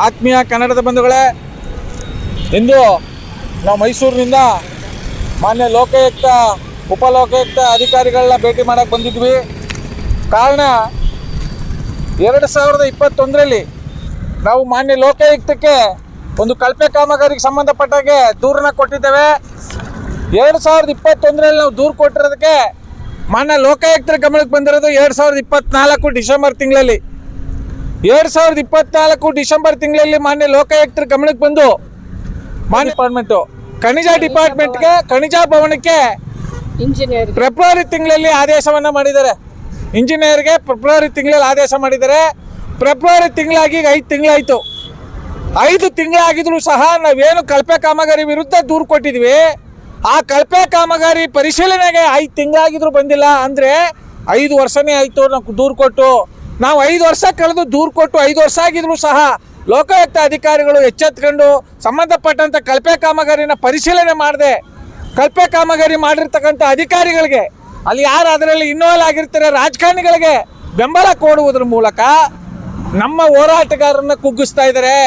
ಆತ್ಮೀಯ ಕನ್ನಡದ ಬಂಧುಗಳೇ, ಇಂದು ನಾವು ಮೈಸೂರಿನಿಂದ ಮಾನ್ಯ ಲೋಕಾಯುಕ್ತ ಉಪಲೋಕಾಯುಕ್ತ ಅಧಿಕಾರಿಗಳನ್ನ ಭೇಟಿ ಮಾಡೋಕ್ಕೆ ಬಂದಿದ್ವಿ. ಕಾರಣ 2021ರಲ್ಲಿ ನಾವು ಮಾನ್ಯ ಲೋಕಾಯುಕ್ತಕ್ಕೆ ಒಂದು ಕಳಪೆ ಕಾಮಗಾರಿಗೆ ಸಂಬಂಧಪಟ್ಟಾಗೆ ದೂರನ್ನ ಕೊಟ್ಟಿದ್ದೇವೆ. 2021ರಲ್ಲಿ ನಾವು ದೂರು ಕೊಟ್ಟಿರೋದಕ್ಕೆ ಮಾನ್ಯ ಲೋಕಾಯುಕ್ತರ ಗಮನಕ್ಕೆ ಬಂದಿರೋದು 2024 ಡಿಸೆಂಬರ್ ತಿಂಗಳಲ್ಲಿ. 2024 ಡಿಸೆಂಬರ್ ತಿಂಗಳಲ್ಲಿ ಮಾನ್ಯ ಲೋಕಾಯುಕ್ತರ ಗಮನಕ್ಕೆ ಬಂದು ಮಾನ್ಯ ಡಿಪಾರ್ಟ್ಮೆಂಟು ಖನಿಜ ಡಿಪಾರ್ಟ್ಮೆಂಟ್ಗೆ ಖನಿಜ ಭವನಕ್ಕೆ ಫೆಬ್ರವರಿ ತಿಂಗಳಲ್ಲಿ ಆದೇಶವನ್ನು ಮಾಡಿದ್ದಾರೆ. ಇಂಜಿನಿಯರ್ಗೆ ಫೆಬ್ರವರಿ ತಿಂಗಳಲ್ಲಿ ಆದೇಶ ಮಾಡಿದ್ದಾರೆ. ಫೆಬ್ರವರಿ ತಿಂಗಳಾಗಿ 5 ತಿಂಗಳಾಯಿತು. 5 ತಿಂಗಳಾಗಿದ್ರು ಸಹ ನಾವೇನು ಕಳಪೆ ಕಾಮಗಾರಿ ವಿರುದ್ಧ ದೂರು ಕೊಟ್ಟಿದ್ವಿ, ಆ ಕಳಪೆ ಕಾಮಗಾರಿ ಪರಿಶೀಲನೆಗೆ 5 ತಿಂಗಳಾಗಿದ್ರು ಬಂದಿಲ್ಲ. ಅಂದರೆ 5 ವರ್ಷನೇ ಆಯಿತು ನಾವು ದೂರು ಕೊಟ್ಟು. ನಾವು 5 ವರ್ಷ ಕಳೆದು ದೂರು ಕೊಟ್ಟು 5 ವರ್ಷ ಆಗಿದ್ರು ಸಹ ಲೋಕಾಯುಕ್ತ ಅಧಿಕಾರಿಗಳು ಎಚ್ಚೆತ್ಕೊಂಡು ಸಂಬಂಧಪಟ್ಟಂಥ ಕಳಪೆ ಕಾಮಗಾರಿನ ಪರಿಶೀಲನೆ ಮಾಡದೆ ಕಳಪೆ ಕಾಮಗಾರಿ ಮಾಡಿರ್ತಕ್ಕಂಥ ಅಧಿಕಾರಿಗಳಿಗೆ, ಅಲ್ಲಿ ಯಾರು ಅದರಲ್ಲಿ ಇನ್ವಾಲ್ವ್ ಆಗಿರ್ತಾರೆ ರಾಜಕಾರಣಿಗಳಿಗೆ ಬೆಂಬಲ ಕೊಡುವುದ್ರ ಮೂಲಕ ನಮ್ಮ ಹೋರಾಟಗಾರರನ್ನ ಕುಗ್ಗಿಸ್ತಾ ಇದ್ದಾರೆ.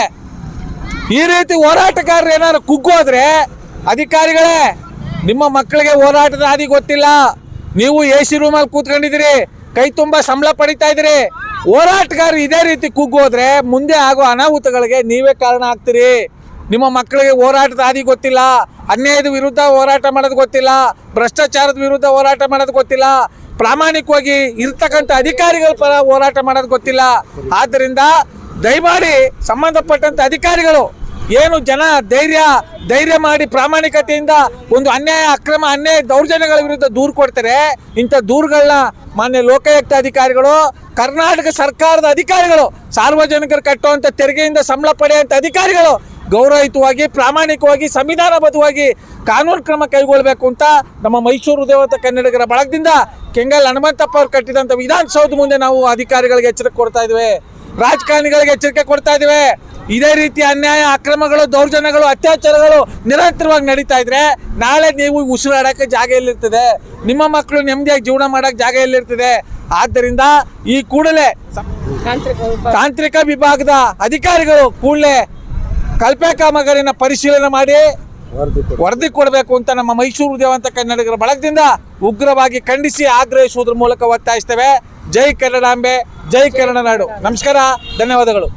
ಈ ರೀತಿ ಹೋರಾಟಗಾರರು ಏನಾದ್ರು ಕುಗ್ಗೋದ್ರೆ, ಅಧಿಕಾರಿಗಳೇ ನಿಮ್ಮ ಮಕ್ಕಳಿಗೆ ಹೋರಾಟದ ಹಾದಿ ಗೊತ್ತಿಲ್ಲ, ನೀವು AC ರೂಮಲ್ಲಿ ಕೂತ್ಕೊಂಡಿದ್ದೀರಿ, ಕೈ ತುಂಬ ಸಂಬಳ ಪಡಿತಾ ಇದ್ದೀರಿ. ಹೋರಾಟಗಾರರು ಇದೇ ರೀತಿ ಕುಗ್ಗೋದ್ರೆ ಮುಂದೆ ಆಗೋ ಅನಾಹುತಗಳಿಗೆ ನೀವೇ ಕಾರಣ ಆಗ್ತೀರಿ. ನಿಮ್ಮ ಮಕ್ಕಳಿಗೆ ಹೋರಾಟದ ಹಾದಿ ಗೊತ್ತಿಲ್ಲ, ಅನ್ಯಾಯದ ವಿರುದ್ಧ ಹೋರಾಟ ಮಾಡೋದು ಗೊತ್ತಿಲ್ಲ, ಭ್ರಷ್ಟಾಚಾರದ ವಿರುದ್ಧ ಹೋರಾಟ ಮಾಡೋದು ಗೊತ್ತಿಲ್ಲ, ಪ್ರಾಮಾಣಿಕವಾಗಿ ಇರ್ತಕ್ಕಂಥ ಅಧಿಕಾರಿಗಳ ಪರ ಹೋರಾಟ ಮಾಡೋದು ಗೊತ್ತಿಲ್ಲ. ಆದ್ದರಿಂದ ದಯಮಾಡಿ ಸಂಬಂಧಪಟ್ಟಂಥ ಅಧಿಕಾರಿಗಳು ಏನು ಜನ ಧೈರ್ಯ ಮಾಡಿ ಪ್ರಾಮಾಣಿಕತೆಯಿಂದ ಒಂದು ಅಕ್ರಮ ಅನ್ಯಾಯ ದೌರ್ಜನ್ಯಗಳ ವಿರುದ್ಧ ದೂರು ಕೊಡ್ತಾರೆ. ಇಂಥ ದೂರುಗಳನ್ನ ಮಾನ್ಯ ಲೋಕಾಯುಕ್ತ ಅಧಿಕಾರಿಗಳು, ಕರ್ನಾಟಕ ಸರ್ಕಾರದ ಅಧಿಕಾರಿಗಳು, ಸಾರ್ವಜನಿಕರು ಕಟ್ಟುವಂಥ ತೆರಿಗೆಯಿಂದ ಸಂಬಳ ಪಡೆಯುವಂಥ ಅಧಿಕಾರಿಗಳು ಗೌರವಯುತವಾಗಿ ಪ್ರಾಮಾಣಿಕವಾಗಿ ಸಂವಿಧಾನಬದ್ಧವಾಗಿ ಕಾನೂನು ಕ್ರಮ ಕೈಗೊಳ್ಳಬೇಕು ಅಂತ ನಮ್ಮ ಮೈಸೂರು ದೇವತ ಕನ್ನಡಿಗರ ಬಳಗದಿಂದ ಕೆಂಗಲ್ ಹನುಮಂತಪ್ಪ ಅವರು ಕಟ್ಟಿದಂಥ ವಿಧಾನಸೌಧ ಮುಂದೆ ನಾವು ಅಧಿಕಾರಿಗಳಿಗೆ ಎಚ್ಚರಿಕೆ ಕೊಡ್ತಾ ಇದ್ದೇವೆ, ರಾಜಕಾರಣಿಗಳಿಗೆ ಎಚ್ಚರಿಕೆ ಕೊಡ್ತಾ ಇದ್ದೇವೆ. ಇದೇ ರೀತಿ ಅನ್ಯಾಯ ಅಕ್ರಮಗಳು ದೌರ್ಜನ್ಯಗಳು ಅತ್ಯಾಚಾರಗಳು ನಿರಂತರವಾಗಿ ನಡೀತಾ ಇದ್ರೆ ನಾಳೆ ನೀವು ಉಸಿರಾಡೋಕ್ಕೆ ಜಾಗ ಎಲ್ಲಿರ್ತದೆ, ನಿಮ್ಮ ಮಕ್ಕಳು ನೆಮ್ಮದಿಯಾಗಿ ಜೀವನ ಮಾಡೋಕ್ಕೆ ಜಾಗ ಎಲ್ಲಿರ್ತದೆ. ಆದ್ದರಿಂದ ಈ ಕೂಡಲೇ ತಾಂತ್ರಿಕ ವಿಭಾಗದ ಅಧಿಕಾರಿಗಳು ಕೂಡಲೇ ಕಳಪೆ ಕಾಮಗಾರಿನ ಪರಿಶೀಲನೆ ಮಾಡಿ ವರದಿ ಕೊಡಬೇಕು ಅಂತ ನಮ್ಮ ಮೈಸೂರು ದೇವಂತ ಕನ್ನಡಿಗರ ಬಳಗದಿಂದ ಉಗ್ರವಾಗಿ ಖಂಡಿಸಿ ಆಗ್ರಹಿಸುವುದರ ಮೂಲಕ ಒತ್ತಾಯಿಸ್ತೇವೆ. ಜೈ ಕನ್ನಡಾಂಬೆ, ಜೈ ಕನ್ನಡ ನಾಡು. ನಮಸ್ಕಾರ, ಧನ್ಯವಾದಗಳು.